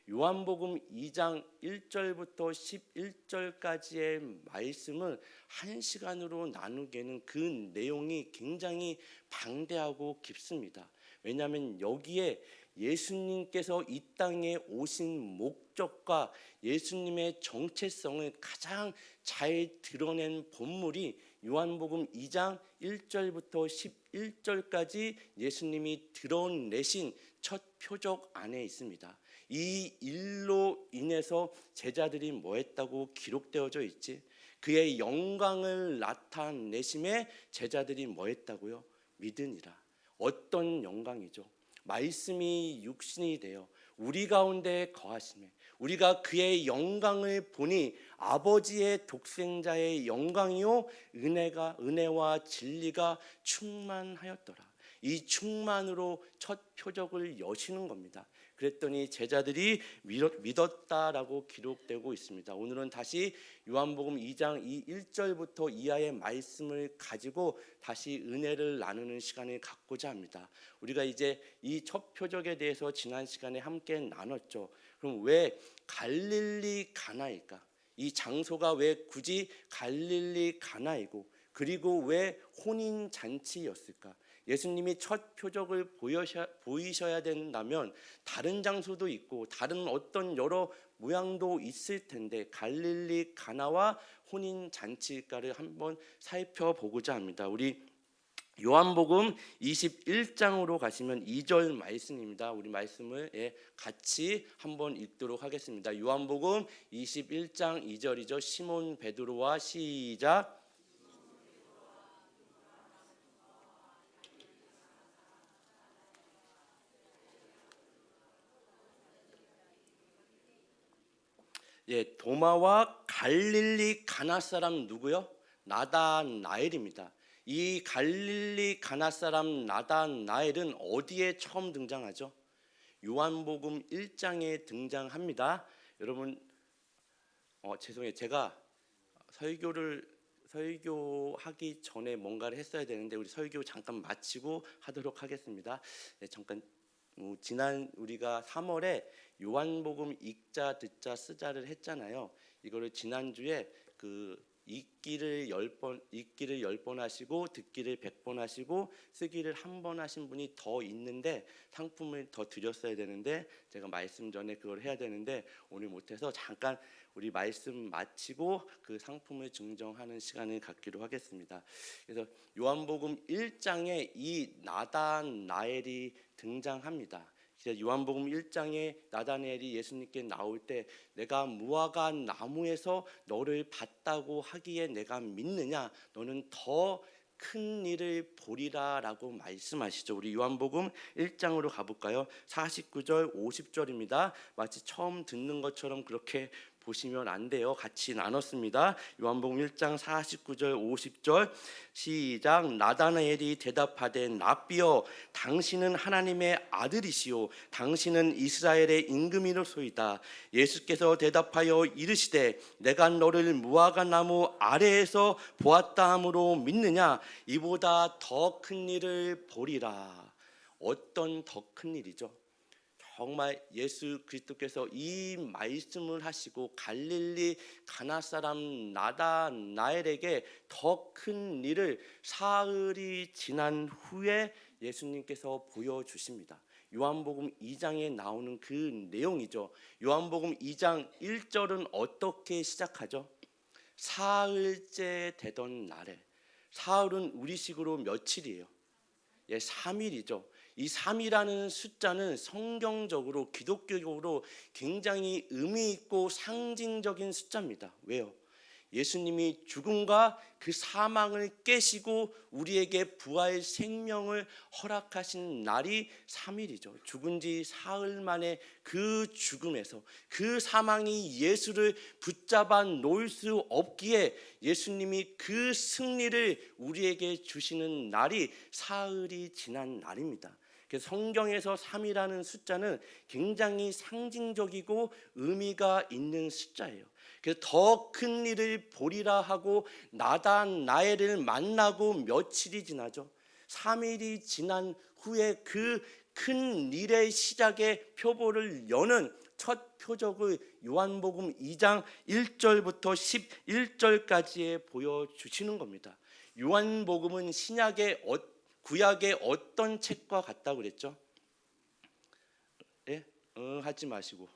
요한복음 2장 1절부터 11절까지의 말씀을 한 시간으로 나누기에는 그 내용이 굉장히 방대하고 깊습니다. 왜냐하면 여기에 예수님께서 이 땅에 오신 목적과 예수님의 정체성을 가장 잘 드러낸 본물이 요한복음 2장 1절부터 11절까지 예수님이 드러내신 첫 표적 안에 있습니다. 이 일로 인해서 제자들이 뭐 했다고 기록되어져 있지? 그의 영광을 나타내심에 제자들이 뭐 했다고요? 믿으니라. 어떤 영광이죠? 말씀이 육신이 되어 우리 가운데 거하심에 우리가 그의 영광을 보니 아버지의 독생자의 영광이요 은혜와 진리가 충만하였더라. 이 충만으로 첫 표적을 여시는 겁니다. 그랬더니 제자들이 믿었다라고 기록되고 있습니다. 오늘은 다시 요한복음 2장 1절부터 이하의 말씀을 가지고 다시 은혜를 나누는 시간을 갖고자 합니다. 우리가 이제 이 첫 표적에 대해서 지난 시간에 함께 나눴죠. 그럼 왜 갈릴리 가나일까? 이 장소가 왜 굳이 갈릴리 가나이고 그리고 왜 혼인 잔치였을까? 예수님이 첫 표적을 보이셔야 된다면 다른 장소도 있고 다른 어떤 여러 모양도 있을 텐데 갈릴리 가나와 혼인 잔치일까를 한번 살펴보고자 합니다. 우리 요한복음 21장으로 가시면 2절 말씀입니다. 우리 말씀을 같이 한번 읽도록 하겠습니다. 요한복음 21장 2절이죠. 시몬 베드로와 시작. 도마와 갈릴리 가나 사람 누구요? 나다나엘입니다. 이 갈릴리 가나 사람 나다나엘은 어디에 처음 등장하죠? 요한복음 1장에 등장합니다. 여러분 죄송해요. 제가 설교하기 전에 뭔가를 했어야 되는데 우리 설교 잠깐 마치고 하도록 하겠습니다. 잠깐 지난 우리가 3월에 요한복음 읽자 듣자 쓰자를 했잖아요. 이거를 지난주에 읽기를 10번 하시고 듣기를 100번 하시고 쓰기를 1번 하신 분이 더 있는데 상품을 더 드렸어야 되는데 제가 말씀 전에 그걸 해야 되는데 오늘 못해서 잠깐 우리 말씀 마치고 그 상품을 증정하는 시간을 갖기로 하겠습니다. 그래서 요한복음 1장에 이 나다나엘이 등장합니다. 요한복음 1장에 나다나엘이 예수님께 나올 때 내가 무화과 나무에서 너를 봤다고 하기에 내가 믿느냐? 너는 더 큰 일을 보리라 라고 말씀하시죠. 우리 요한복음 1장으로 가볼까요? 49절 50절입니다. 마치 처음 듣는 것처럼 그렇게 보시면 안 돼요. 같이 나눴습니다. 요한복음 1장 49절 50절 시작. 나다나엘이 대답하되 랍비여 당신은 하나님의 아들이시오 당신은 이스라엘의 임금이로소이다. 예수께서 대답하여 이르시되 내가 너를 무화과 나무 아래에서 보았다 함으로 믿느냐? 이보다 더 큰 일을 보리라. 어떤 더 큰 일이죠? 정말 예수 그리스도께서 이 말씀을 하시고 갈릴리 가나 사람 나다나엘에게 더 큰 일을 사흘이 지난 후에 예수님께서 보여주십니다. 요한복음 2장에 나오는 그 내용이죠. 요한복음 2장 1절은 어떻게 시작하죠? 사흘째 되던 날에, 사흘은 우리식으로 며칠이에요? 3일이죠. 이 3이라는 숫자는 성경적으로 기독교적으로 굉장히 의미 있고 상징적인 숫자입니다. 왜요? 예수님이 죽음과 그 사망을 깨시고 우리에게 부활 생명을 허락하신 날이 3일이죠. 죽은 지 사흘 만에 그 죽음에서 그 사망이 예수를 붙잡아 놓을 수 없기에 예수님이 그 승리를 우리에게 주시는 날이 사흘이 지난 날입니다. 그래서 성경에서 3이라는 숫자는 굉장히 상징적이고 의미가 있는 숫자예요. 그래서 더 큰 일을 보리라 하고 나다나엘을 만나고 며칠이 지나죠. 3일이 지난 후에 그 큰 일의 시작의 표보를 여는 첫 표적을 요한복음 2장 1절부터 11절까지에 보여주시는 겁니다. 요한복음은 구약의 어떤 책과 같다고 그랬죠? 예? 하지 마시고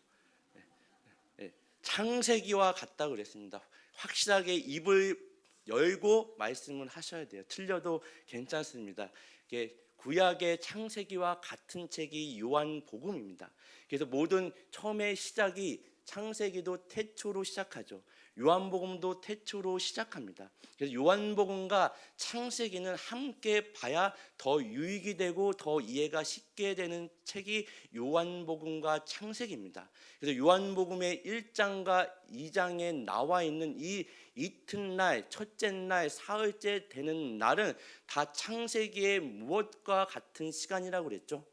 창세기와 같다고 그랬습니다. 확실하게 입을 열고 말씀을 하셔야 돼요. 틀려도 괜찮습니다. 이게 구약의 창세기와 같은 책이 요한복음입니다. 그래서 모든 처음의 시작이 창세기도 태초로 시작하죠. 요한복음도 태초로 시작합니다. 그래서 요한복음과 창세기는 함께 봐야 더 유익이 되고 더 이해가 쉽게 되는 책이 요한복음과 창세기입니다. 그래서 요한복음의 1장과 2장에 나와 있는 이 이튿날, 첫째 날, 사흘째 되는 날은 다 창세기의 무엇과 같은 시간이라고 그랬죠?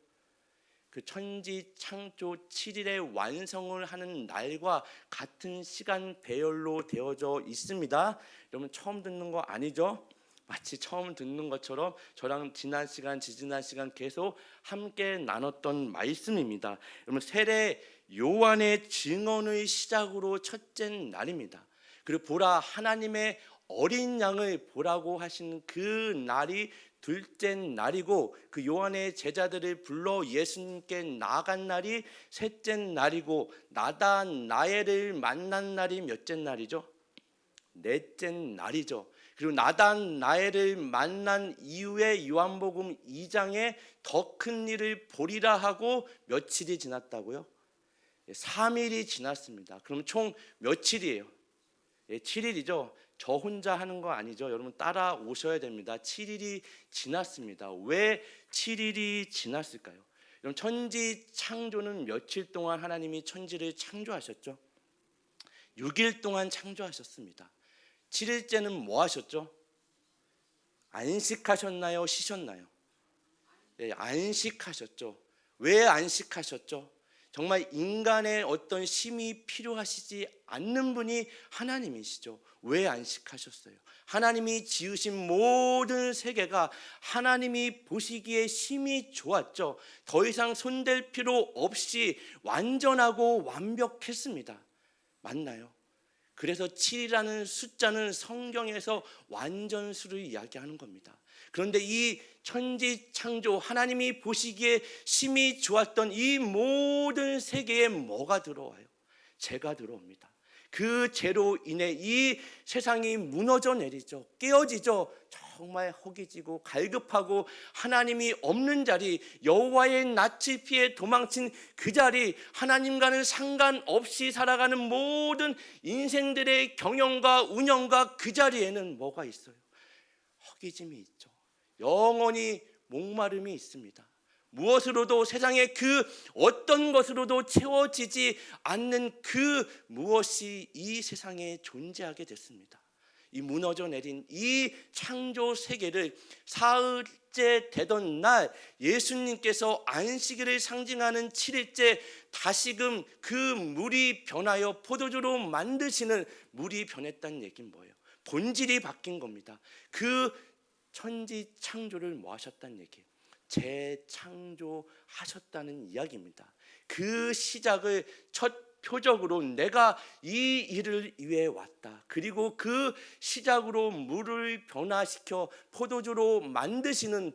그 천지 창조 7일의 완성을 하는 날과 같은 시간 배열로 되어져 있습니다. 여러분 처음 듣는 거 아니죠? 마치 처음 듣는 것처럼 저랑 지난 시간, 지지난 시간 계속 함께 나눴던 말씀입니다. 여러분 세례 요한의 증언의 시작으로 첫째 날입니다. 그리고 보라 하나님의 어린 양을 보라고 하시는 그 날이 둘째 날이고 그 요한의 제자들을 불러 예수님께 나아간 날이 셋째 날이고 나다나엘을 만난 날이 몇째 날이죠? 넷째 날이죠. 그리고 나다나엘을 만난 이후에 요한복음 2장에 더 큰 일을 보리라 하고 며칠이 지났다고요? 3일이 지났습니다. 그럼 총 며칠이에요? 7일이죠. 저 혼자 하는 거 아니죠. 여러분 따라오셔야 됩니다. 7일이 지났습니다. 왜 7일이 지났을까요? 여러분 천지 창조는 며칠 동안 하나님이 천지를 창조하셨죠? 6일 동안 창조하셨습니다. 7일째는 뭐 하셨죠? 안식하셨나요? 쉬셨나요? 네, 안식하셨죠. 왜 안식하셨죠? 정말 인간의 어떤 쉼이 필요하시지 않는 분이 하나님이시죠. 왜 안식하셨어요? 하나님이 지으신 모든 세계가 하나님이 보시기에 쉼이 좋았죠. 더 이상 손댈 필요 없이 완전하고 완벽했습니다. 맞나요? 그래서 7이라는 숫자는 성경에서 완전수를 이야기하는 겁니다. 그런데 이 천지 창조 하나님이 보시기에 심히 좋았던 이 모든 세계에 뭐가 들어와요? 죄가 들어옵니다. 그 죄로 인해 이 세상이 무너져 내리죠. 깨어지죠. 정말 허기지고 갈급하고 하나님이 없는 자리, 여호와의 낯을 피해 도망친 그 자리, 하나님과는 상관없이 살아가는 모든 인생들의 경영과 운영과 그 자리에는 뭐가 있어요? 허기짐이 있죠. 영원히 목마름이 있습니다. 무엇으로도 세상의 그 어떤 것으로도 채워지지 않는 그 무엇이 이 세상에 존재하게 됐습니다. 이 무너져 내린 이 창조 세계를 사흘째 되던 날 예수님께서 안식일을 상징하는 7일째 다시금 그 물이 변하여 포도주로 만드시는 물이 변했다는 얘기는 뭐예요? 본질이 바뀐 겁니다. 그 천지 창조를 뭐 하셨다는 얘기예요? 재창조하셨다는 이야기입니다. 그 시작을 첫 표적으로 내가 이 일을 위해 왔다. 그리고 그 시작으로 물을 변화시켜 포도주로 만드시는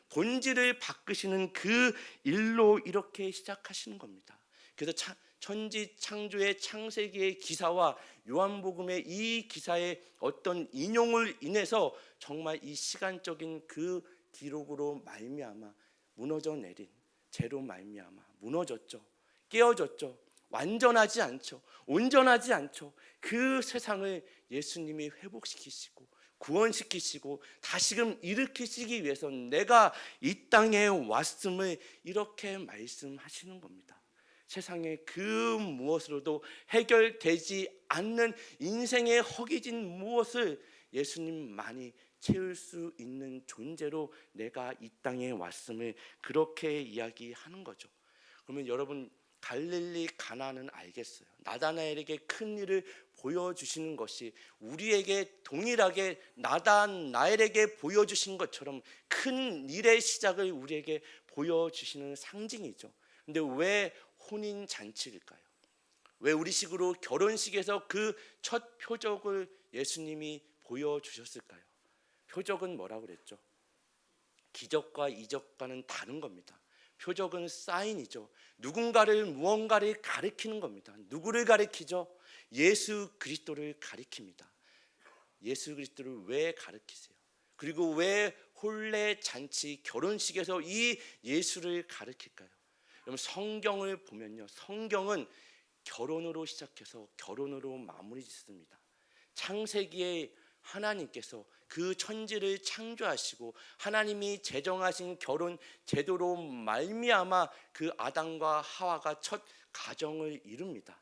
본질을 바꾸시는 그 일로 이렇게 시작하시는 겁니다. 그래서 천지 창조의 창세기의 기사와 요한복음의 이 기사의 어떤 인용을 인해서 정말 이 시간적인 그 기록으로 말미암아 무너져 내린 죄로 말미암아 무너졌죠. 깨어졌죠. 완전하지 않죠. 온전하지 않죠. 그 세상을 예수님이 회복시키시고 구원시키시고 다시금 일으키시기 위해서 내가 이 땅에 왔음을 이렇게 말씀하시는 겁니다. 세상의 그 무엇으로도 해결되지 않는 인생의 허기진 무엇을 예수님만이 채울 수 있는 존재로 내가 이 땅에 왔음을 그렇게 이야기하는 거죠. 그러면 여러분 갈릴리 가나는 알겠어요. 나다나엘에게 큰 일을 보여주시는 것이 우리에게 동일하게 나다나엘에게 보여주신 것처럼 큰 일의 시작을 우리에게 보여주시는 상징이죠. 근데 왜 혼인 잔치일까요? 왜 우리식으로 결혼식에서 그 첫 표적을 예수님이 보여주셨을까요? 표적은 뭐라고 그랬죠? 기적과 이적과는 다른 겁니다. 표적은 사인이죠. 누군가를 무언가를 가리키는 겁니다. 누구를 가리키죠? 예수 그리스도를 가리킵니다. 예수 그리스도를 왜 가리키세요? 그리고 왜 혼례 잔치 결혼식에서 이 예수를 가리킬까요? 여러분 성경을 보면요, 성경은 결혼으로 시작해서 결혼으로 마무리 짓습니다. 창세기에 하나님께서 그 천지를 창조하시고 하나님이 제정하신 결혼 제도로 말미암아 그 아담과 하와가 첫 가정을 이룹니다.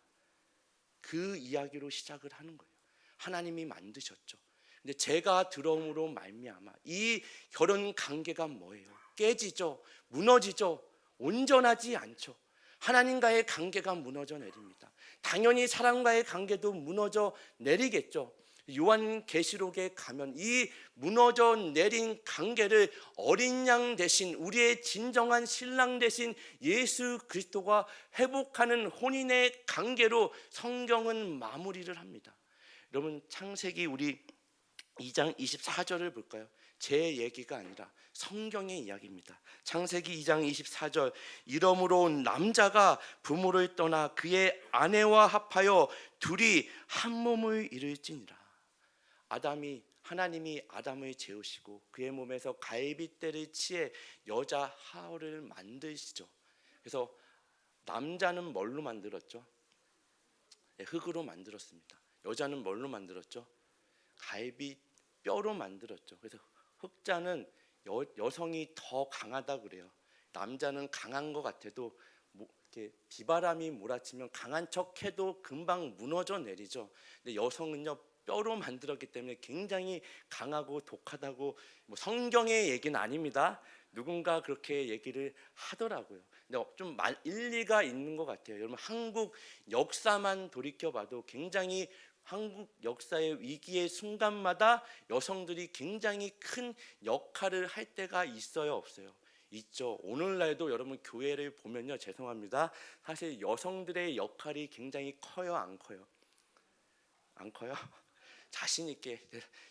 그 이야기로 시작을 하는 거예요. 하나님이 만드셨죠. 근데 죄가 들어옴으로 말미암아 이 결혼 관계가 뭐예요? 깨지죠. 무너지죠. 온전하지 않죠. 하나님과의 관계가 무너져 내립니다. 당연히 사람과의 관계도 무너져 내리겠죠. 요한계시록에 가면 이 무너져 내린 관계를 어린 양 대신 우리의 진정한 신랑 대신 예수 그리스도가 회복하는 혼인의 관계로 성경은 마무리를 합니다. 여러분 창세기 우리 2장 24절을 볼까요? 제 얘기가 아니라 성경의 이야기입니다. 창세기 2장 24절 이러므로 남자가 부모를 떠나 그의 아내와 합하여 둘이 한 몸을 이룰지니라. 하나님이 아담을 재우시고 그의 몸에서 갈빗대를 치해 여자 하와를 만드시죠. 그래서 남자는 뭘로 만들었죠? 흙으로 만들었습니다. 여자는 뭘로 만들었죠? 갈빗뼈로 만들었죠. 그래서 흑자는 여성이 더 강하다 그래요. 남자는 강한 것 같아도 이렇게 비바람이 몰아치면 강한 척해도 금방 무너져 내리죠. 근데 여성은요 뼈로 만들었기 때문에 굉장히 강하고 독하다고 성경의 얘기는 아닙니다. 누군가 그렇게 얘기를 하더라고요. 근데 좀 일리가 있는 것 같아요. 여러분 한국 역사만 돌이켜봐도 굉장히 한국 역사의 위기의 순간마다 여성들이 굉장히 큰 역할을 할 때가 있어요, 없어요? 있죠. 오늘날도 여러분 교회를 보면요, 죄송합니다. 사실 여성들의 역할이 굉장히 커요, 안 커요? 안 커요? 자신 있게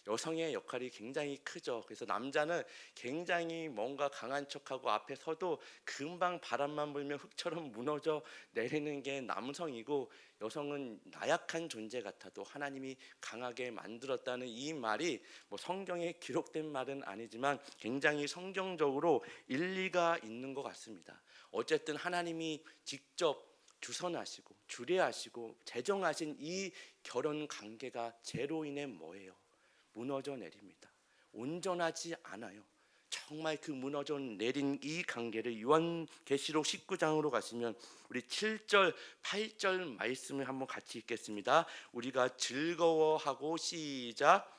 여성의 역할이 굉장히 크죠. 그래서 남자는 굉장히 뭔가 강한 척하고 앞에 서도 금방 바람만 불면 흙처럼 무너져 내리는 게 남성이고, 여성은 나약한 존재 같아도 하나님이 강하게 만들었다는 이 말이 성경에 기록된 말은 아니지만 굉장히 성경적으로 일리가 있는 것 같습니다. 어쨌든 하나님이 직접 주선하시고 주례하시고 제정하신 이 결혼 관계가 죄로 인해 뭐예요? 무너져 내립니다. 온전하지 않아요. 정말 그 무너져 내린 이 관계를 요한계시록 19장으로 가시면 우리 7절 8절 말씀을 한번 같이 읽겠습니다. 우리가 즐거워하고 시작.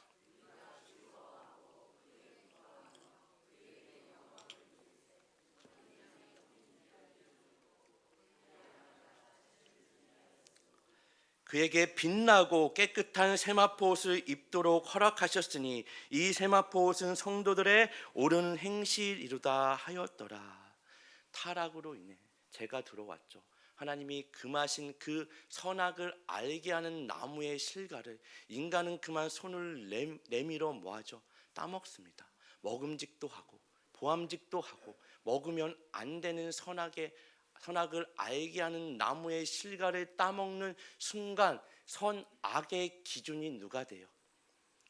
그에게 빛나고 깨끗한 세마포 옷을 입도록 허락하셨으니 이 세마포 옷은 성도들의 옳은 행실이로다 하였더라. 타락으로 인해 죄가 들어왔죠. 하나님이 금하신 그 선악을 알게 하는 나무의 실과를 인간은 그만 손을 내밀어 뭐하죠? 따먹습니다. 먹음직도 하고 보암직도 하고 먹으면 안 되는 선악을 알게 하는 나무의 실과를 따먹는 순간 선악의 기준이 누가 돼요?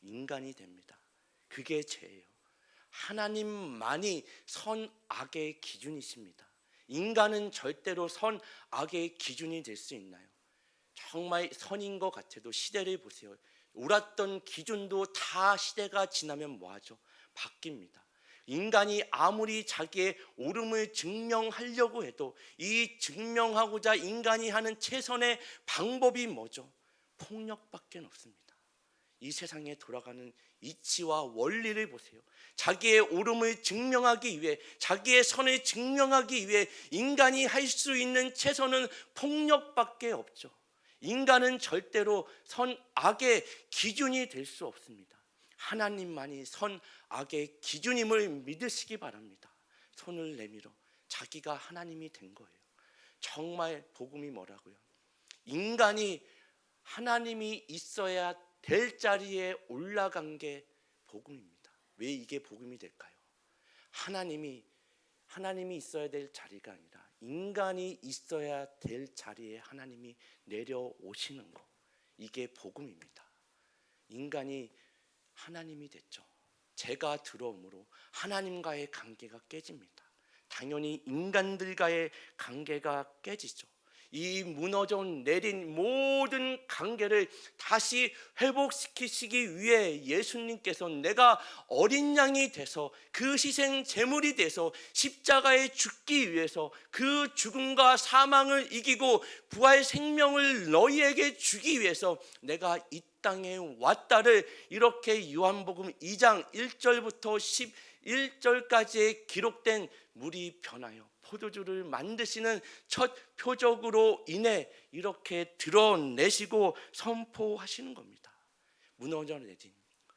인간이 됩니다. 그게 죄예요. 하나님만이 선악의 기준이십니다. 인간은 절대로 선악의 기준이 될 수 있나요? 정말 선인 것 같아도 시대를 보세요. 옳았던 기준도 다 시대가 지나면 뭐하죠? 바뀝니다. 인간이 아무리 자기의 옳음을 증명하려고 해도 이 증명하고자 인간이 하는 최선의 방법이 뭐죠? 폭력밖에 없습니다. 이 세상에 돌아가는 이치와 원리를 보세요. 자기의 옳음을 증명하기 위해, 자기의 선을 증명하기 위해 인간이 할 수 있는 최선은 폭력밖에 없죠. 인간은 절대로 선악의 기준이 될 수 없습니다. 하나님만이 선악의 기준임을 믿으시기 바랍니다. 손을 내밀어 자기가 하나님이 된 거예요. 정말 복음이 뭐라고요? 인간이 하나님이 있어야 될 자리에 올라간 게 복음입니다. 왜 이게 복음이 될까요? 하나님이 있어야 될 자리가 아니라 인간이 있어야 될 자리에 하나님이 내려오시는 거, 이게 복음입니다. 인간이 하나님이 됐죠. 죄가 들어옴으로 하나님과의 관계가 깨집니다. 당연히 인간들과의 관계가 깨지죠. 이 무너져 내린 모든 관계를 다시 회복시키시기 위해 예수님께서 내가 어린 양이 돼서 그 희생 제물이 돼서 십자가에 죽기 위해서 그 죽음과 사망을 이기고 부활 생명을 너희에게 주기 위해서 내가 이 땅에 왔다를 이렇게 요한복음 2장 1절부터 11절까지에 기록된 물이 변하여 포도주를 만드시는 첫 표적으로 인해 이렇게 드러내시고 선포하시는 겁니다. 무너져 내린,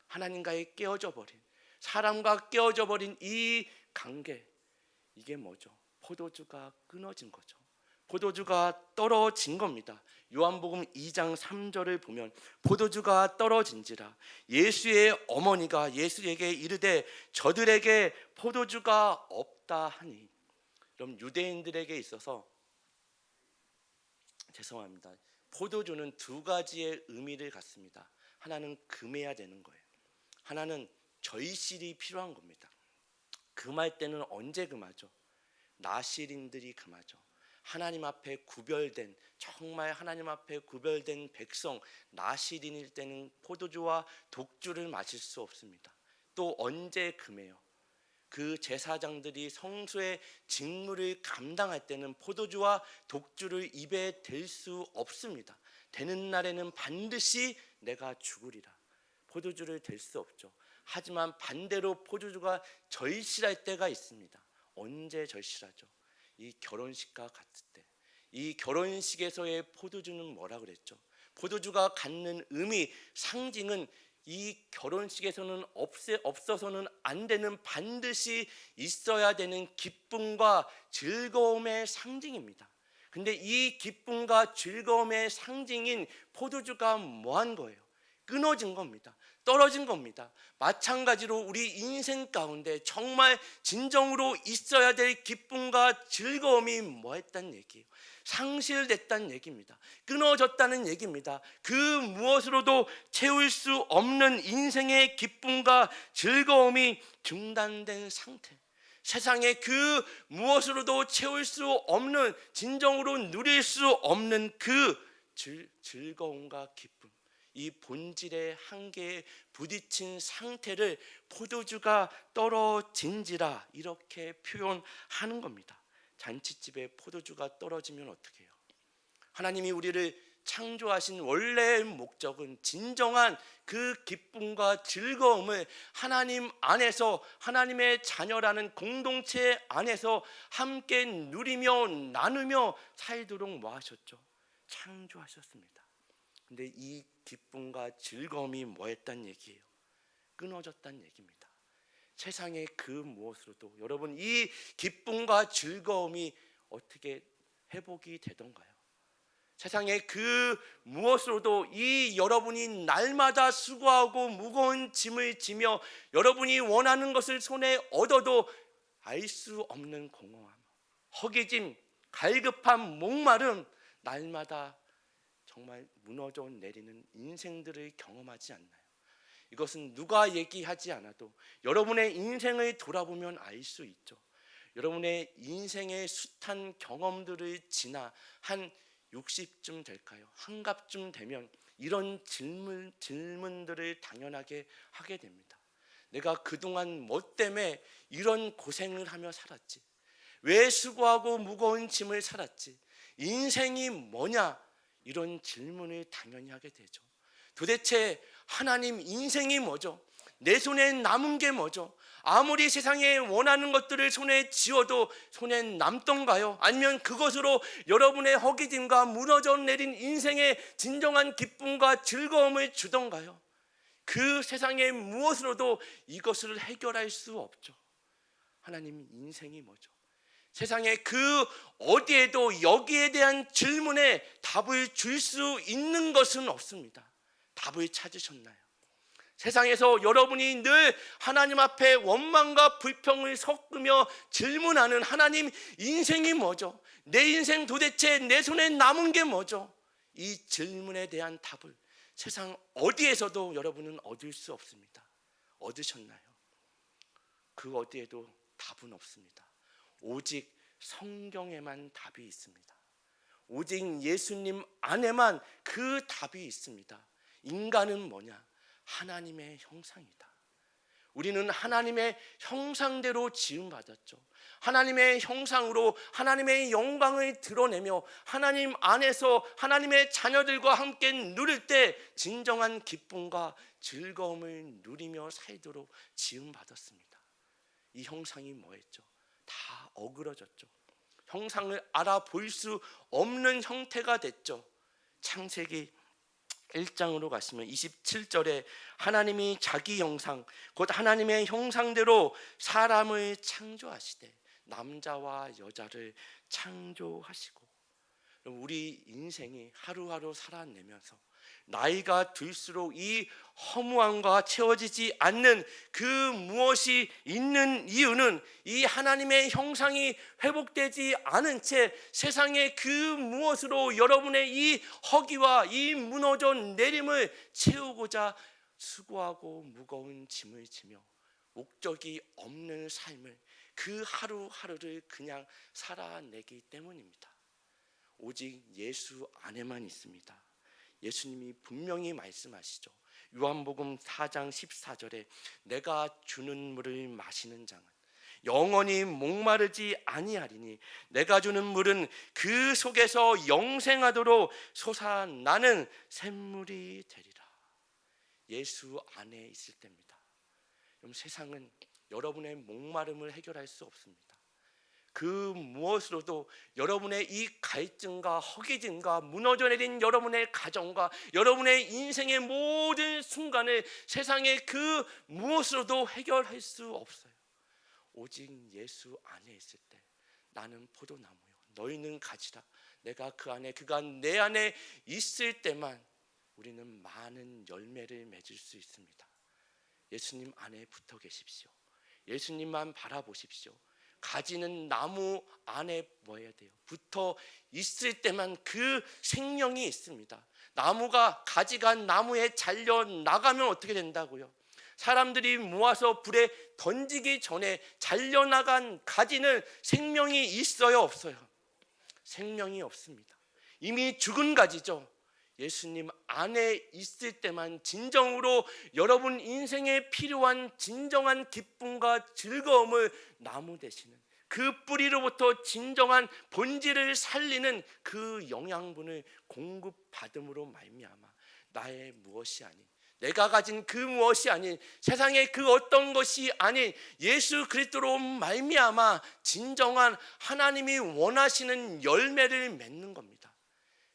하나님과의 깨어져 버린, 사람과 깨어져 버린 이 관계, 이게 뭐죠? 포도주가 끊어진 거죠. 포도주가 떨어진 겁니다. 요한복음 2장 3절을 보면 포도주가 떨어진지라 예수의 어머니가 예수에게 이르되 저들에게 포도주가 없다 하니. 그럼 유대인들에게 있어서 죄송합니다. 포도주는 두 가지의 의미를 갖습니다. 하나는 금해야 되는 거예요. 하나는 절실이 필요한 겁니다. 금할 때는 언제 금하죠? 나실인들이 금하죠. 하나님 앞에 구별된, 정말 하나님 앞에 구별된 백성, 나실인일 때는 포도주와 독주를 마실 수 없습니다. 또 언제 금해요? 그 제사장들이 성소의 직무를 감당할 때는 포도주와 독주를 입에 댈 수 없습니다. 되는 날에는 반드시 내가 죽으리라. 포도주를 댈 수 없죠. 하지만 반대로 포도주가 절실할 때가 있습니다. 언제 절실하죠? 이 결혼식과 같을 때. 이 결혼식에서의 포도주는 뭐라 그랬죠? 포도주가 갖는 의미, 상징은 이 결혼식에서는 없어서는 안 되는, 반드시 있어야 되는 기쁨과 즐거움의 상징입니다. 근데 이 기쁨과 즐거움의 상징인 포도주가 뭐한 거예요? 끊어진 겁니다. 떨어진 겁니다. 마찬가지로 우리 인생 가운데 정말 진정으로 있어야 될 기쁨과 즐거움이 뭐했단 얘기예요? 상실됐다는 얘기입니다. 끊어졌다는 얘기입니다. 그 무엇으로도 채울 수 없는 인생의 기쁨과 즐거움이 중단된 상태. 세상에 그 무엇으로도 채울 수 없는, 진정으로 누릴 수 없는 그 즐거움과 기쁨, 이 본질의 한계에 부딪힌 상태를 포도주가 떨어진지라 이렇게 표현하는 겁니다. 잔치집에 포도주가 떨어지면 어떻게 해요? 하나님이 우리를 창조하신 원래의 목적은 진정한 그 기쁨과 즐거움을 하나님 안에서, 하나님의 자녀라는 공동체 안에서 함께 누리며 나누며 살도록 뭐 하셨죠? 창조하셨습니다. 근데 이 기쁨과 즐거움이 뭐했단 얘기예요? 끊어졌단 얘기입니다. 세상의 그 무엇으로도 여러분 이 기쁨과 즐거움이 어떻게 회복이 되던가요? 세상의 그 무엇으로도 이 여러분이 날마다 수고하고 무거운 짐을 지며 여러분이 원하는 것을 손에 얻어도 알 수 없는 공허함, 허기짐, 갈급함, 목마름, 날마다 정말 무너져 내리는 인생들을 경험하지 않나요? 이것은 누가 얘기하지 않아도 여러분의 인생을 돌아보면 알 수 있죠. 여러분의 인생의 숱한 경험들을 지나 한 60쯤 될까요? 한갑쯤 되면 이런 질문들을 당연하게 하게 됩니다. 내가 그동안 뭐 때문에 이런 고생을 하며 살았지? 왜 수고하고 무거운 짐을 살았지? 인생이 뭐냐? 이런 질문을 당연히 하게 되죠. 도대체 하나님 인생이 뭐죠? 내 손에 남은 게 뭐죠? 아무리 세상에 원하는 것들을 손에 쥐어도 손에 남던가요? 아니면 그것으로 여러분의 허기짐과 무너져 내린 인생의 진정한 기쁨과 즐거움을 주던가요? 그 세상의 무엇으로도 이것을 해결할 수 없죠. 하나님 인생이 뭐죠? 세상에 그 어디에도 여기에 대한 질문에 답을 줄 수 있는 것은 없습니다. 답을 찾으셨나요? 세상에서 여러분이 늘 하나님 앞에 원망과 불평을 섞으며 질문하는 하나님 인생이 뭐죠? 내 인생 도대체 내 손에 남은 게 뭐죠? 이 질문에 대한 답을 세상 어디에서도 여러분은 얻을 수 없습니다. 얻으셨나요? 그 어디에도 답은 없습니다. 오직 성경에만 답이 있습니다. 오직 예수님 안에만 그 답이 있습니다. 인간은 뭐냐? 하나님의 형상이다. 우리는 하나님의 형상대로 지음받았죠. 하나님의 형상으로 하나님의 영광을 드러내며 하나님 안에서 하나님의 자녀들과 함께 누릴 때 진정한 기쁨과 즐거움을 누리며 살도록 지음받았습니다. 이 형상이 뭐였죠? 다 어그러졌죠. 형상을 알아볼 수 없는 형태가 됐죠. 창세기 1장으로 가시면 27절에 하나님이 자기 형상 곧 하나님의 형상대로 사람을 창조하시되 남자와 여자를 창조하시고, 우리 인생이 하루하루 살아내면서 나이가 들수록 이 허무함과 채워지지 않는 그 무엇이 있는 이유는 이 하나님의 형상이 회복되지 않은 채 세상의 그 무엇으로 여러분의 이 허기와 이 무너져 내림을 채우고자 수고하고 무거운 짐을 지며 목적이 없는 삶을 그 하루하루를 그냥 살아내기 때문입니다. 오직 예수 안에만 있습니다. 예수님이 분명히 말씀하시죠. 요한복음 4장 14절에 내가 주는 물을 마시는 자는 영원히 목마르지 아니하리니 내가 주는 물은 그 속에서 영생하도록 솟아나는 샘물이 되리라. 예수 안에 있을 때입니다. 여러분, 세상은 여러분의 목마름을 해결할 수 없습니다. 그 무엇으로도 여러분의 이 갈증과 허기짐과 무너져 내린 여러분의 가정과 여러분의 인생의 모든 순간을 세상의 그 무엇으로도 해결할 수 없어요. 오직 예수 안에 있을 때 나는 포도나무요 너희는 가지라. 내가 그 안에 그가 내 안에 있을 때만 우리는 많은 열매를 맺을 수 있습니다. 예수님 안에 붙어 계십시오. 예수님만 바라보십시오. 가지는 나무 안에 뭐해야 돼요? 붙어 있을 때만 그 생명이 있습니다. 나무가 가지가 나무에 잘려 나가면 어떻게 된다고요? 사람들이 모아서 불에 던지기 전에 잘려나간 가지는 생명이 있어요, 없어요? 생명이 없습니다. 이미 죽은 가지죠. 예수님 안에 있을 때만 진정으로 여러분 인생에 필요한 진정한 기쁨과 즐거움을 나무 되시는 그 뿌리로부터 진정한 본질을 살리는 그 영양분을 공급받음으로 말미암아 나의 무엇이 아닌, 내가 가진 그 무엇이 아닌, 세상의 그 어떤 것이 아닌 예수 그리스도로 말미암아 진정한 하나님이 원하시는 열매를 맺는 겁니다.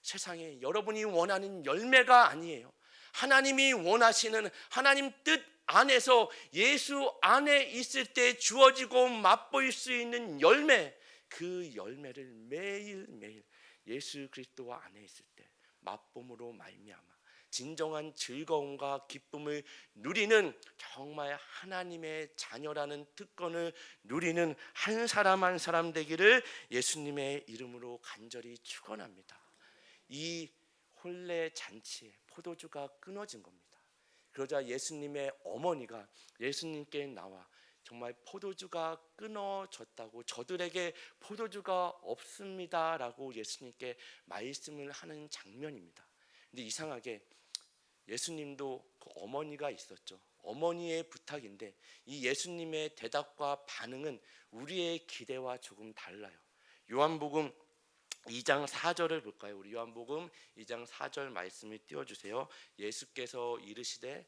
세상에 여러분이 원하는 열매가 아니에요. 하나님이 원하시는 하나님 뜻 안에서 예수 안에 있을 때 주어지고 맛볼 수 있는 열매, 그 열매를 매일매일 예수 그리스도 안에 있을 때 맛봄으로 말미암아 진정한 즐거움과 기쁨을 누리는, 정말 하나님의 자녀라는 특권을 누리는 한 사람 한 사람 되기를 예수님의 이름으로 간절히 축원합니다. 이 혼례 잔치에 포도주가 끊어진 겁니다. 그러자 예수님의 어머니가 예수님께 나와 정말 포도주가 끊어졌다고, 저들에게 포도주가 없습니다라고 예수님께 말씀을 하는 장면입니다. 근데 이상하게 예수님도 그 어머니가 있었죠. 어머니의 부탁인데 이 예수님의 대답과 반응은 우리의 기대와 조금 달라요. 요한복음 2장 4절을 볼까요? 우리 요한복음 2장 4절 말씀을 띄워주세요. 예수께서 이르시되,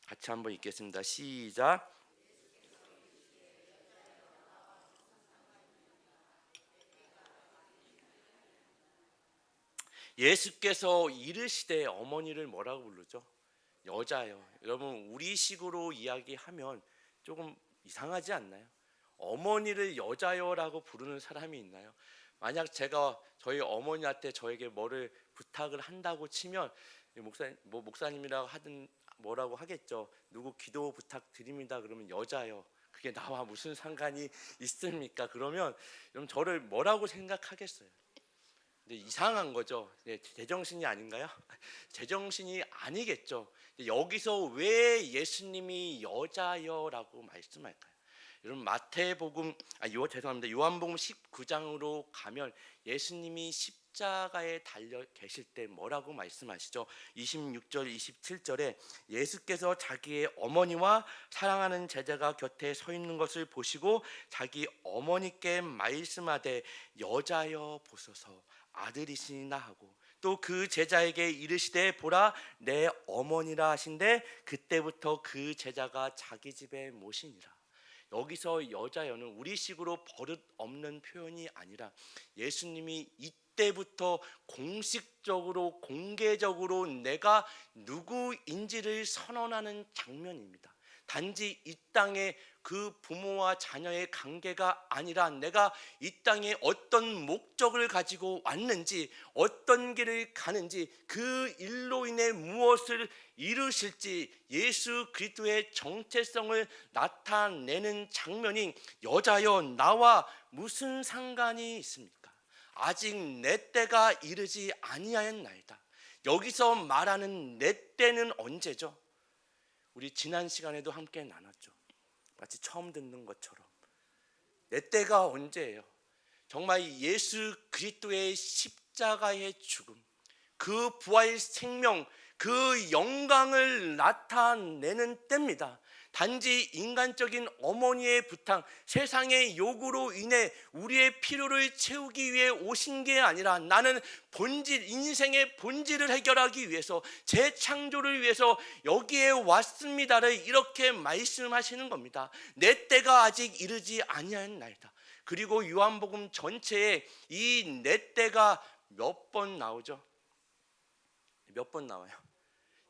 같이 한번 읽겠습니다. 시작. 예수께서 이르시되, 어머니를 뭐라고 부르죠? 여자요. 여러분, 우리식으로 이야기하면 조금 이상하지 않나요? 어머니를 여자요라고 부르는 사람이 있나요? 만약 제가 저희 어머니한테 저에게 뭐를 부탁을 한다고 치면 목사님이라고 하든 뭐라고 하겠죠. 누구 기도 부탁드립니다. 그러면 여자요. 그게 나와 무슨 상관이 있습니까? 그러면 저를 뭐라고 생각하겠어요? 근데 이상한 거죠. 제정신이 아닌가요? 제정신이 아니겠죠. 여기서 왜 예수님이 여자여라고 말씀할까요? 여러분, 죄송합니다. 요한복음 19장으로 가면 예수님이 십자가에 달려 계실 때 뭐라고 말씀하시죠? 26절 27절에 예수께서 자기의 어머니와 사랑하는 제자가 곁에 서 있는 것을 보시고 자기 어머니께 말씀하되, 여자여 보소서 아들이시나 하고, 또 그 제자에게 이르시되, 보라 내 어머니라 하신데, 그때부터 그 제자가 자기 집에 모시니라. 여기서 여자여는 우리식으로 버릇 없는 표현이 아니라 예수님이 이때부터 공식적으로 공개적으로 내가 누구인지를 선언하는 장면입니다. 단지 이 땅에 그 부모와 자녀의 관계가 아니라 내가 이 땅에 어떤 목적을 가지고 왔는지, 어떤 길을 가는지, 그 일로 인해 무엇을 이루실지 예수 그리스도의 정체성을 나타내는 장면이, 여자여 나와 무슨 상관이 있습니까? 아직 내 때가 이르지 아니하였나이다. 여기서 말하는 내 때는 언제죠? 우리 지난 시간에도 함께 나눴죠. 마치 처음 듣는 것처럼. 내 때가 언제예요? 정말 예수 그리스도의 십자가의 죽음, 그 부활 생명, 그 영광을 나타내는 때입니다. 단지 인간적인 어머니의 부탁, 세상의 요구로 인해 우리의 필요를 채우기 위해 오신 게 아니라, 나는 인생의 본질을 해결하기 위해서, 재창조를 위해서 여기에 왔습니다를 이렇게 말씀하시는 겁니다. 내 때가 아직 이르지 아니하였나이다. 그리고 요한복음 전체에 이 내 때가 몇 번 나오죠? 몇 번 나와요?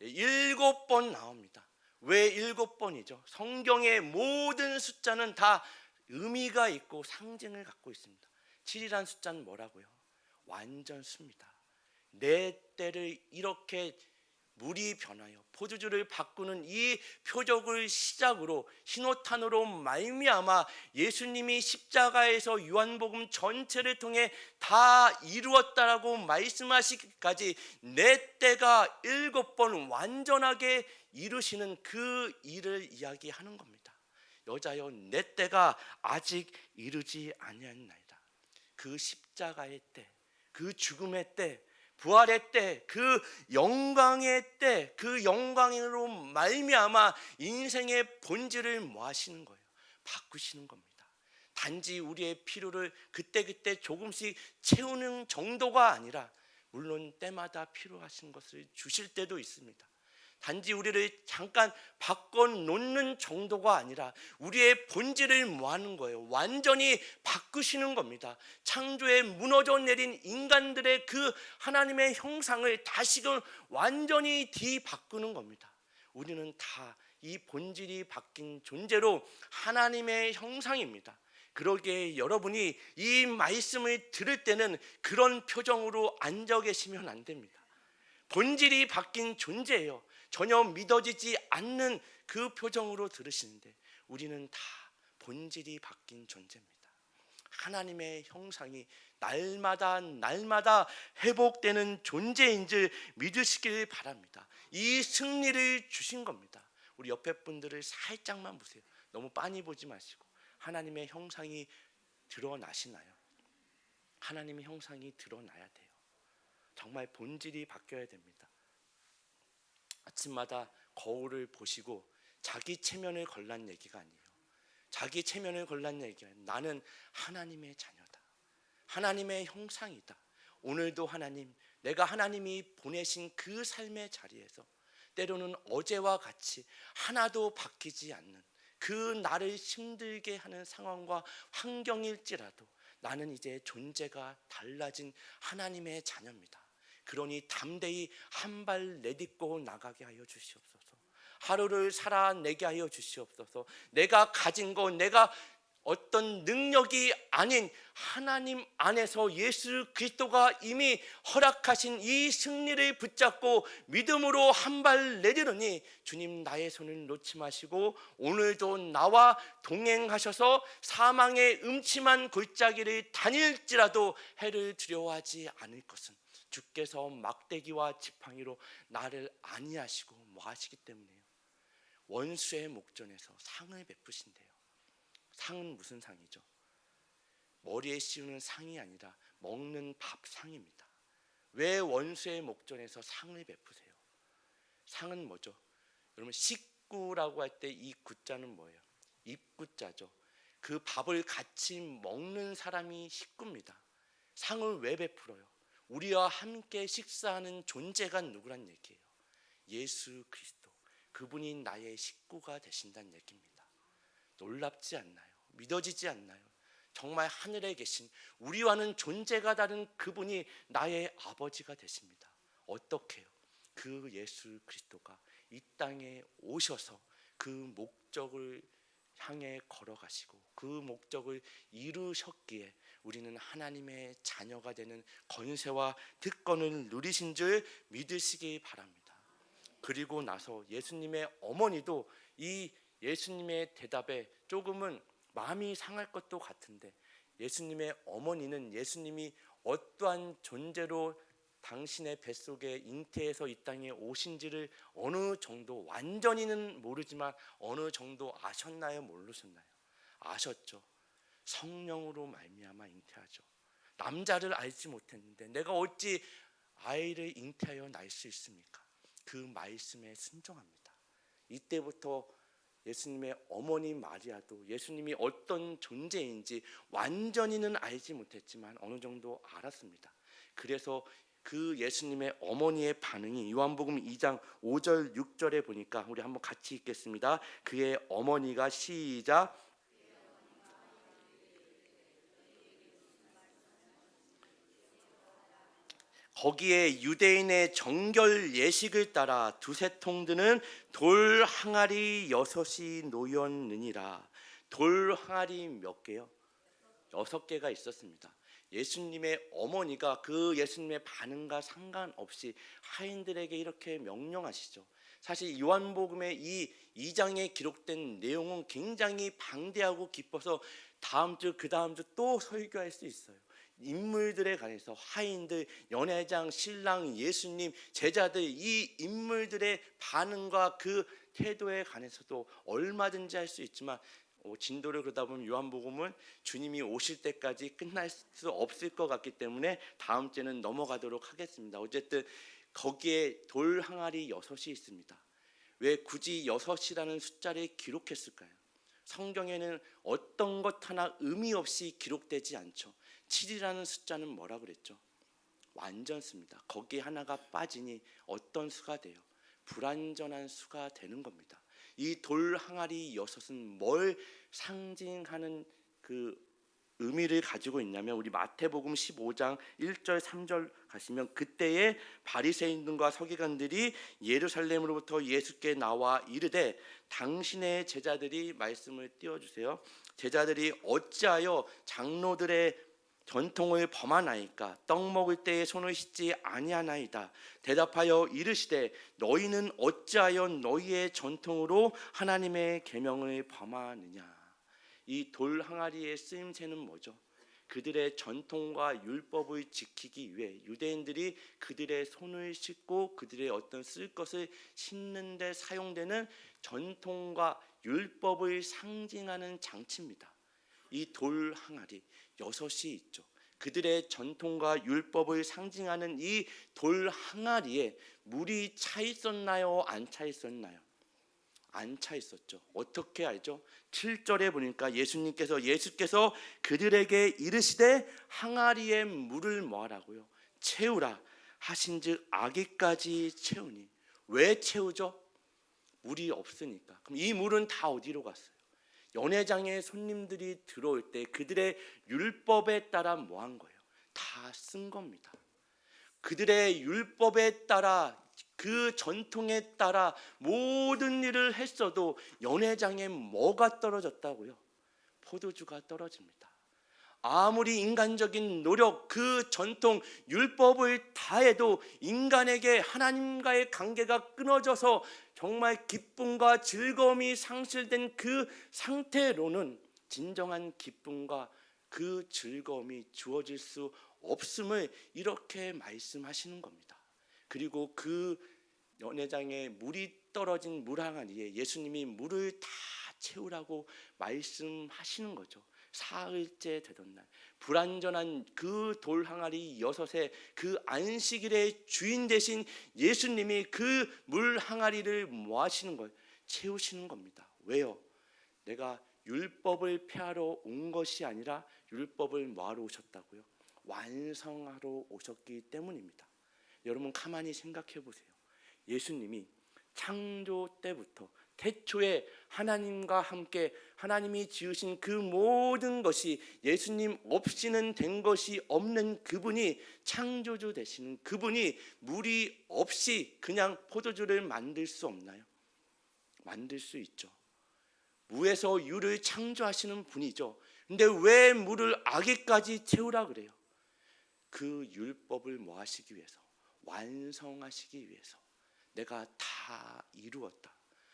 7번 나옵니다. 왜 7번이죠? 성경의 모든 숫자는 다 의미가 있고 상징을 갖고 있습니다. 7이란 숫자는 뭐라고요? 완전수입니다. 내 때를 이렇게 물이 변하여 포도주를 바꾸는 이 표적을 시작으로, 신호탄으로 말미암아 예수님이 십자가에서 요한복음 전체를 통해 다 이루었다라고 말씀하시기까지 내 때가 7번 완전하게 이루시는 그 일을 이야기하는 겁니다. 여자여 내 때가 아직 이르지 아니하였나이다. 그 십자가의 때, 그 죽음의 때, 부활의 때, 그 영광의 때, 그 영광으로 말미암아 인생의 본질을 뭐 하시는 거예요? 바꾸시는 겁니다. 단지 우리의 필요를 그때그때 조금씩 채우는 정도가 아니라, 물론 때마다 필요하신 것을 주실 때도 있습니다. 단지 우리를 잠깐 바꿔놓는 정도가 아니라 우리의 본질을 뭐 하는 거예요? 완전히 바꾸시는 겁니다. 창조에 무너져 내린 인간들의 그 하나님의 형상을 다시금 완전히 뒤바꾸는 겁니다. 우리는 다 이 본질이 바뀐 존재로 하나님의 형상입니다. 그러기에 여러분이 이 말씀을 들을 때는 그런 표정으로 앉아 계시면 안 됩니다. 본질이 바뀐 존재예요. 전혀 믿어지지 않는 그 표정으로 들으시는데, 우리는 다 본질이 바뀐 존재입니다. 하나님의 형상이 날마다 회복되는 존재인 줄 믿으시길 바랍니다. 이 승리를 주신 겁니다. 우리 옆에 분들을 살짝만 보세요. 너무 빤히 보지 마시고, 하나님의 형상이 드러나시나요? 하나님의 형상이 드러나야 돼요. 정말 본질이 바뀌어야 됩니다. 아침마다 거울을 보시고 자기 체면을 걸란 얘기가 아니에요. 자기 체면을 걸란 얘기가 아니에요. 나는 하나님의 자녀다. 하나님의 형상이다. 오늘도 하나님, 내가 하나님이 보내신 그 삶의 자리에서 때로는 어제와 같이 하나도 바뀌지 않는 그 나를 힘들게 하는 상황과 환경일지라도 나는 이제 존재가 달라진 하나님의 자녀입니다. 그러니 담대히 한 발 내딛고 나가게 하여 주시옵소서. 하루를 살아내게 하여 주시옵소서. 내가 가진 것, 내가 어떤 능력이 아닌 하나님 안에서 예수 그리스도가 이미 허락하신 이 승리를 붙잡고 믿음으로 한 발 내디르니 주님, 나의 손을 놓지 마시고 오늘도 나와 동행하셔서 사망의 음침한 골짜기를 다닐지라도 해를 두려워하지 않을 것은 주께서 막대기와 지팡이로 나를 안위하시고 모하시기 때문에요. 원수의 목전에서 상을 베푸신대요. 상은 무슨 상이죠? 머리에 씌우는 상이 아니라 먹는 밥상입니다. 왜 원수의 목전에서 상을 베푸세요? 상은 뭐죠? 여러분, 식구라고 할 때 이 구자는 뭐예요? 입구자죠. 그 밥을 같이 먹는 사람이 식구입니다. 상을 왜 베풀어요? 우리와 함께 식사하는 존재가 누구란 얘기예요? 예수 그리스도. 그분이 나의 식구가 되신다는 얘기입니다. 놀랍지 않나요? 믿어지지 않나요? 정말 하늘에 계신 우리와는 존재가 다른 그분이 나의 아버지가 되십니다. 어떻게요? 그 예수 그리스도가 이 땅에 오셔서 그 목적을 향해 걸어가시고 그 목적을 이루셨기에 우리는 하나님의 자녀가 되는 권세와 특권을 누리신 줄 믿으시기 바랍니다. 그리고 나서 예수님의 어머니도 이 예수님의 대답에 조금은 마음이 상할 것도 같은데, 예수님의 어머니는 예수님이 어떠한 존재로 당신의 뱃속에 잉태해서 이 땅에 오신지를 어느 정도, 완전히는 모르지만 어느 정도 아셨나요? 모르셨나요? 아셨죠. 성령으로 말미암아 잉태하죠. 남자를 알지 못했는데 내가 어찌 아이를 잉태하여 낳을 수 있습니까? 그 말씀에 순종합니다. 이때부터 예수님의 어머니 마리아도 예수님이 어떤 존재인지 완전히는 알지 못했지만 어느 정도 알았습니다. 그래서 그 예수님의 어머니의 반응이 요한복음 2장 5절 6절에 보니까 우리 한번 같이 읽겠습니다. 그의 어머니가 시작. 거기에 유대인의 정결 예식을 따라 두세 통 드는 돌 항아리 6이 놓였느니라. 돌 항아리 몇 개요? 6개가 있었습니다. 예수님의 어머니가 그 예수님의 반응과 상관없이 하인들에게 이렇게 명령하시죠. 사실 요한복음의 이 2장에 기록된 내용은 굉장히 방대하고 깊어서 다음 주 그 다음 주 또 설교할 수 있어요. 인물들에 관해서 하인들, 연회장, 신랑, 예수님, 제자들, 이 인물들의 반응과 그 태도에 관해서도 얼마든지 할 수 있지만 진도를 그러다 보면 요한복음은 주님이 오실 때까지 끝날 수 없을 것 같기 때문에 다음 주에는 넘어가도록 하겠습니다. 어쨌든 거기에 돌 항아리 6이 있습니다. 왜 굳이 6이라는 숫자를 기록했을까요? 성경에는 어떤 것 하나 의미 없이 기록되지 않죠. 7이라는 숫자는 뭐라 그랬죠? 완전수입니다. 거기에 하나가 빠지니 어떤 수가 돼요? 불완전한 수가 되는 겁니다. 이 돌 항아리 6은 뭘 상징하는 그 의미를 가지고 있냐면, 우리 마태복음 15장 1절 3절 가시면 그때에 바리새인들과 서기관들이 예루살렘으로부터 예수께 나와 이르되, 당신의 제자들이 말씀을 띄워주세요. 제자들이 어찌하여 장로들의 전통을 범하나이까? 떡 먹을 때에 손을 씻지 아니하나이다. 대답하여 이르시되, 너희는 어찌하여 너희의 전통으로 하나님의 계명을 범하느냐? 이 돌 항아리의 쓰임새는 뭐죠? 그들의 전통과 율법을 지키기 위해 유대인들이 그들의 손을 씻고 그들의 어떤 쓸 것을 씻는 데 사용되는 전통과 율법을 상징하는 장치입니다. 이 돌 항아리 6이 있죠. 그들의 전통과 율법을 상징하는 이 돌 항아리에 물이 차 있었나요? 안 차 있었나요? 안 차 있었죠. 어떻게 알죠? 7절에 보니까 예수께서 그들에게 이르시되 항아리에 물을 뭐하라고요? 채우라 하신즉 아기까지 채우니. 왜 채우죠? 물이 없으니까. 그럼 이 물은 다 어디로 갔어요? 연회장에 손님들이 들어올 때 그들의 율법에 따라 뭐 한 거예요? 다 쓴 겁니다. 그들의 율법에 따라, 그 전통에 따라 모든 일을 했어도 연회장에 뭐가 떨어졌다고요? 포도주가 떨어집니다. 아무리 인간적인 노력, 그 전통, 율법을 다해도 인간에게 하나님과의 관계가 끊어져서 정말 기쁨과 즐거움이 상실된 그 상태로는 진정한 기쁨과 그 즐거움이 주어질 수 없음을 이렇게 말씀하시는 겁니다. 그리고 그 연회장에 물이 떨어진 물 항아리에 예수님이 물을 다 채우라고 말씀하시는 거죠. 사흘째 되던 날, 불완전한 그 돌 항아리 6에 그 안식일의 주인 되신 예수님이 그 물 항아리를 뭐 하시는 거예요? 채우시는 겁니다. 왜요? 내가 율법을 폐하러 온 것이 아니라 율법을 뭐하러 오셨다고요? 완성하러 오셨기 때문입니다. 여러분 가만히 생각해 보세요. 예수님이 창조 때부터 태초에 하나님과 함께 하나님이 지으신 그 모든 것이 예수님 없이는 된 것이 없는 그분이, 창조주 되시는 그분이 물이 없이 그냥 포도주를 만들 수 없나요? 만들 수 있죠. 무에서 유를 창조하시는 분이죠. 근데 왜 물을 아기까지 채우라 그래요? 그 율법을 뭐 하시기 위해서? 완성하시기 위해서. 내가 다 이루었다.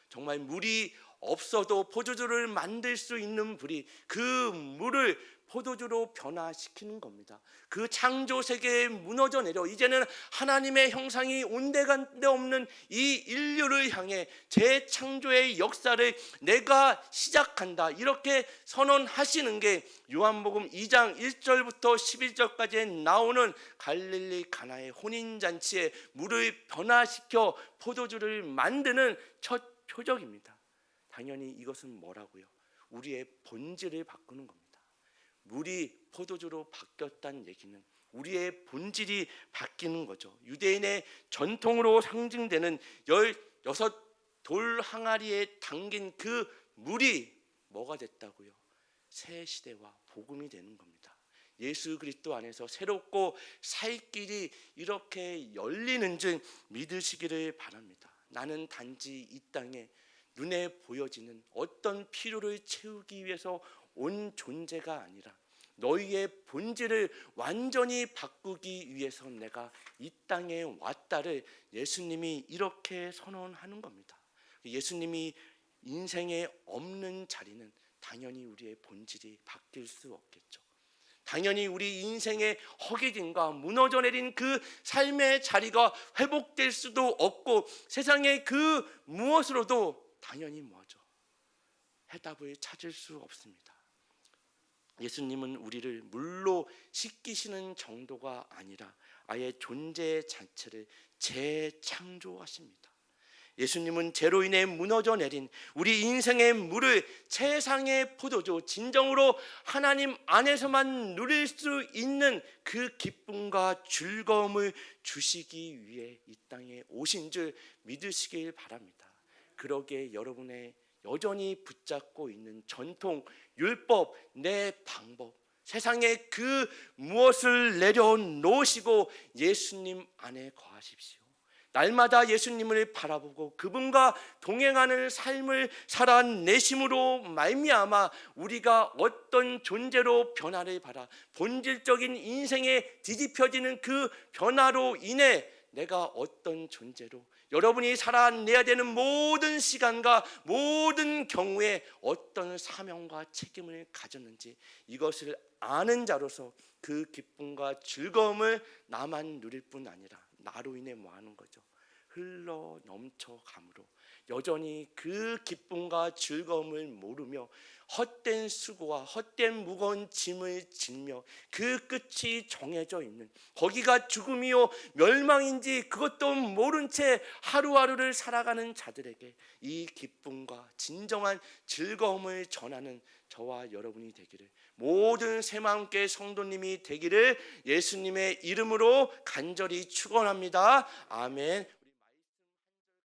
정말 물이 없어도 포도주를 만들 수 있는 불이 그 물을 포도주로 변화시키는 겁니다. 그 창조 세계에 무너져 내려 이제는 하나님의 형상이 온데간데 없는 이 인류를 향해 재창조의 역사를 내가 시작한다, 이렇게 선언하시는 게 요한복음 2장 1절부터 11절까지 나오는 갈릴리 가나의 혼인잔치에 물을 변화시켜 포도주를 만드는 첫 표적입니다. 당연히 이것은 뭐라고요? 우리의 본질을 바꾸는 겁니다. 물이 포도주로 바뀌었다는 얘기는 우리의 본질이 바뀌는 거죠. 유대인의 전통으로 상징되는 16돌 항아리에 담긴 그 물이 뭐가 됐다고요? 새 시대와 복음이 되는 겁니다. 예수 그리스도 안에서 새롭고 살 길이 이렇게 열리는 줄 믿으시기를 바랍니다. 나는 단지 이 땅에 눈에 보여지는 어떤 필요를 채우기 위해서 온 존재가 아니라 너희의 본질을 완전히 바꾸기 위해서 내가 이 땅에 왔다를 예수님이 이렇게 선언하는 겁니다. 예수님이 인생에 없는 자리는 당연히 우리의 본질이 바뀔 수 없겠죠. 당연히 우리 인생의 허기짐과 무너져 내린 그 삶의 자리가 회복될 수도 없고 세상의 그 무엇으로도 당연히 뭐죠? 해답을 찾을 수 없습니다. 예수님은 우리를 물로 씻기시는 정도가 아니라 아예 존재 자체를 재창조하십니다. 예수님은 죄로 인해 무너져 내린 우리 인생의 물을 최상의 포도주, 진정으로 하나님 안에서만 누릴 수 있는 그 기쁨과 즐거움을 주시기 위해 이 땅에 오신 줄 믿으시길 바랍니다. 그러기에 여러분의 여전히 붙잡고 있는 전통, 율법, 내 방법, 세상에 그 무엇을 내려놓으시고 예수님 안에 거하십시오. 날마다 예수님을 바라보고 그분과 동행하는 삶을 살아내심으로 말미암아 우리가 어떤 존재로 변화를 받아 본질적인 인생에 뒤집혀지는 그 변화로 인해 내가 어떤 존재로 여러분이 살아내야 되는 모든 시간과 모든 경우에 어떤 사명과 책임을 가졌는지 이것을 아는 자로서 그 기쁨과 즐거움을 나만 누릴 뿐 아니라 나로 인해 뭐 하는 거죠? 흘러 넘쳐감으로 여전히 그 기쁨과 즐거움을 모르며 헛된 수고와 헛된 무거운 짐을 지며 그 끝이 정해져 있는, 거기가 죽음이요 멸망인지 그것도 모른 채 하루하루를 살아가는 자들에게 이 기쁨과 진정한 즐거움을 전하는 저와 여러분이 되기를, 모든 새마음교회 성도님이 되기를 예수님의 이름으로 간절히 축원합니다. 아멘.